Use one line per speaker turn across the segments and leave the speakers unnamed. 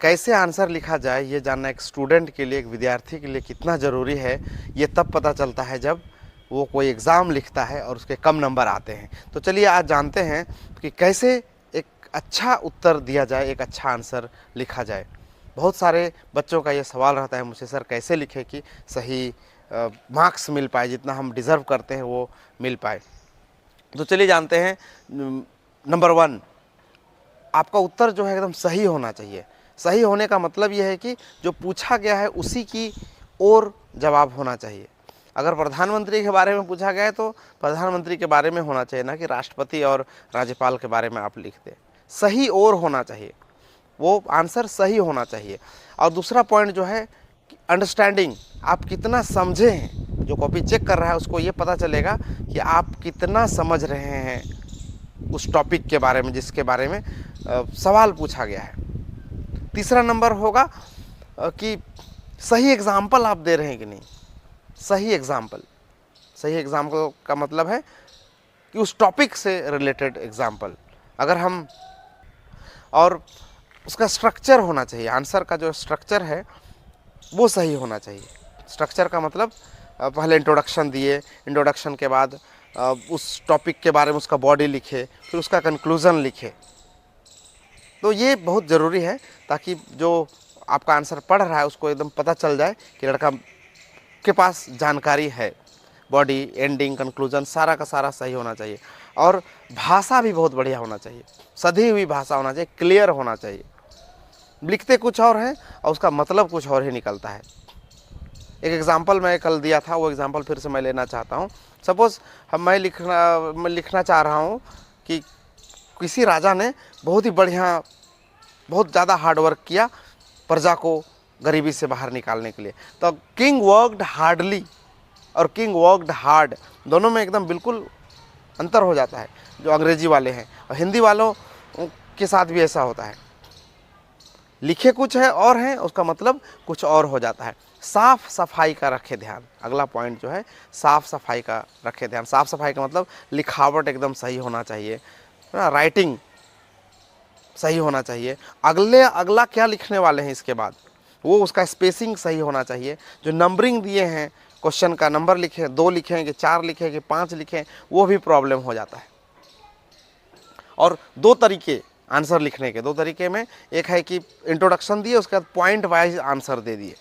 कैसे आंसर लिखा जाए ये जानना एक स्टूडेंट के लिए, एक विद्यार्थी के लिए कितना ज़रूरी है, ये तब पता चलता है जब वो कोई एग्ज़ाम लिखता है और उसके कम नंबर आते हैं। तो चलिए आज जानते हैं कि कैसे एक अच्छा उत्तर दिया जाए, एक अच्छा आंसर लिखा जाए। बहुत सारे बच्चों का ये सवाल रहता है मुझसे, सर कैसे लिखें कि सही मार्क्स मिल पाए, जितना हम डिज़र्व करते हैं वो मिल पाए। तो चलिए जानते हैं। नंबर 1, आपका उत्तर जो है एकदम सही होना चाहिए। सही होने का मतलब यह है कि जो पूछा गया है उसी की ओर जवाब होना चाहिए। अगर प्रधानमंत्री के बारे में पूछा गया है तो प्रधानमंत्री के बारे में होना चाहिए, ना कि राष्ट्रपति और राज्यपाल के बारे में आप लिख दें। सही ओर होना चाहिए, वो आंसर सही होना चाहिए। और दूसरा पॉइंट जो है अंडरस्टैंडिंग, आप कितना समझे हैं। जो कॉपी चेक कर रहा है उसको ये पता चलेगा कि आप कितना समझ रहे हैं उस टॉपिक के बारे में जिसके बारे में सवाल पूछा गया है। तीसरा नंबर होगा कि सही एग्जाम्पल आप दे रहे हैं कि नहीं। सही एग्जाम्पल का मतलब है कि उस टॉपिक से रिलेटेड एग्जाम्पल। अगर हम, और उसका स्ट्रक्चर होना चाहिए, आंसर का जो स्ट्रक्चर है वो सही होना चाहिए। स्ट्रक्चर का मतलब पहले इंट्रोडक्शन दिए, इंट्रोडक्शन के बाद उस टॉपिक के बारे में उसका बॉडी लिखे, फिर उसका कंक्लूज़न लिखे। तो ये बहुत ज़रूरी है ताकि जो आपका आंसर पढ़ रहा है उसको एकदम पता चल जाए कि लड़का के पास जानकारी है। बॉडी, एंडिंग, कंक्लूजन सारा का सारा सही होना चाहिए। और भाषा भी बहुत बढ़िया होना चाहिए, सधी हुई भाषा होना चाहिए, क्लियर होना चाहिए। लिखते कुछ और है और उसका मतलब कुछ और ही निकलता है। एक एग्जाम्पल मैं कल दिया था, वो एग्जाम्पल फिर से मैं लेना चाहता हूँ। सपोज़ मैं लिखना चाह रहा हूँ कि किसी राजा ने बहुत ही बढ़िया, बहुत ज़्यादा हार्ड वर्क किया प्रजा को गरीबी से बाहर निकालने के लिए। तो किंग वर्कड हार्डली और किंग वर्कड हार्ड, दोनों में एकदम बिल्कुल अंतर हो जाता है जो अंग्रेजी वाले हैं। और हिंदी वालों के साथ भी ऐसा होता है, लिखे कुछ है और हैं, उसका मतलब कुछ और हो जाता है। साफ सफाई का रखे ध्यान। अगला पॉइंट जो है साफ सफाई का रखे ध्यान। साफ सफाई का मतलब लिखावट एकदम सही होना चाहिए, राइटिंग सही होना चाहिए। अगला क्या लिखने वाले हैं इसके बाद, वो उसका स्पेसिंग सही होना चाहिए। जो नंबरिंग दिए हैं, क्वेश्चन का नंबर लिखे, 2 लिखें कि 4 लिखें कि 5 लिखें, वो भी प्रॉब्लम हो जाता है। और 2 तरीके आंसर लिखने के, 2 तरीके में एक है कि इंट्रोडक्शन दिए, उसके बाद पॉइंट वाइज आंसर दे दिए,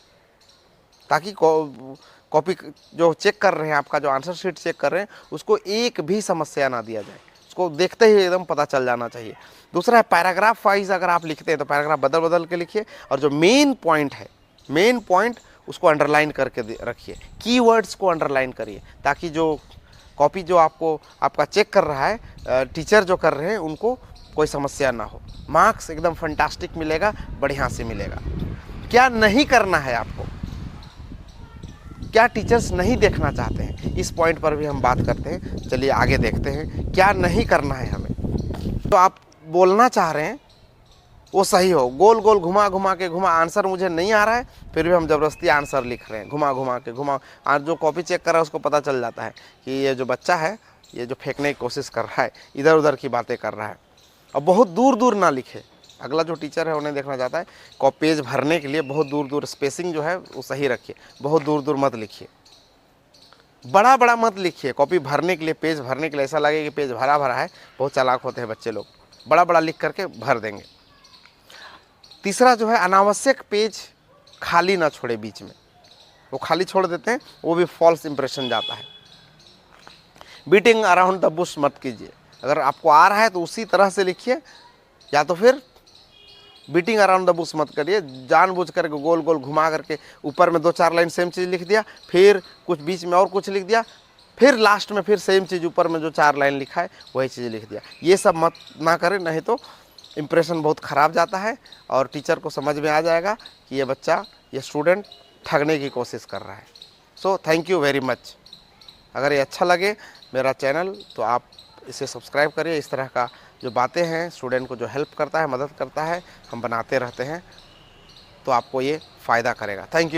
ताकि कॉपी जो चेक कर रहे हैं, आपका जो आंसर शीट चेक कर रहे हैं, उसको एक भी समस्या ना दिया जाए, उसको देखते ही एकदम पता चल जाना चाहिए। दूसरा है पैराग्राफ वाइज अगर आप लिखते हैं तो पैराग्राफ बदल बदल के लिखिए, और जो मेन पॉइंट है, मेन पॉइंट उसको अंडरलाइन करके रखिए, कीवर्ड्स को अंडरलाइन करिए, ताकि जो कॉपी जो आपका चेक कर रहा है, टीचर जो कर रहे हैं, उनको कोई समस्या ना हो। मार्क्स एकदम फंटास्टिक मिलेगा, बढ़िया से मिलेगा। क्या नहीं करना है आपको, क्या टीचर्स नहीं देखना चाहते हैं, इस पॉइंट पर भी हम बात करते हैं। चलिए आगे देखते हैं क्या नहीं करना है हमें। तो आप बोलना चाह रहे हैं वो सही हो, गोल गोल घुमा के आंसर मुझे नहीं आ रहा है, फिर भी हम ज़बरदस्ती आंसर लिख रहे हैं, घुमा के। आज जो कॉपी चेक कर रहा है उसको पता चल जाता है कि ये जो बच्चा है ये जो फेंकने की कोशिश कर रहा है, इधर उधर की बातें कर रहा है। और बहुत दूर दूर ना लिखे। अगला जो टीचर है उन्हें देखना चाहता है, पेज भरने के लिए बहुत दूर दूर स्पेसिंग जो है वो सही रखिए, बहुत दूर दूर मत लिखिए, बड़ा बड़ा मत लिखिए। कॉपी भरने के लिए, पेज भरने के लिए ऐसा लगे कि पेज भरा भरा है। बहुत चालाक होते हैं बच्चे लोग, बड़ा बड़ा लिख करके भर देंगे। तीसरा जो है अनावश्यक पेज खाली ना छोड़े बीच में, वो खाली छोड़ देते हैं, वो भी फॉल्स इंप्रेशन जाता है। बीटिंग अराउंड द बुश मत कीजिए। अगर आपको आ रहा है तो उसी तरह से लिखिए, या तो फिर बीटिंग अराउंड द बुश मत करिए, जानबूझ करके गोल गोल घुमा करके ऊपर में 2-4 लाइन सेम चीज़ लिख दिया, फिर कुछ बीच में और कुछ लिख दिया, फिर लास्ट में फिर सेम चीज़ ऊपर में जो 4 लाइन लिखा है वही चीज़ लिख दिया। ये सब मत ना करें, नहीं तो इम्प्रेशन बहुत ख़राब जाता है और टीचर को समझ में आ जाएगा कि ये बच्चा, ये स्टूडेंट ठगने की कोशिश कर रहा है। So thank you very much. अगर ये अच्छा लगे मेरा चैनल तो आप इसे सब्सक्राइब करिए। इस तरह का जो बातें हैं स्टूडेंट को जो हेल्प करता है, मदद करता है, हम बनाते रहते हैं, तो आपको ये फ़ायदा करेगा। Thank you.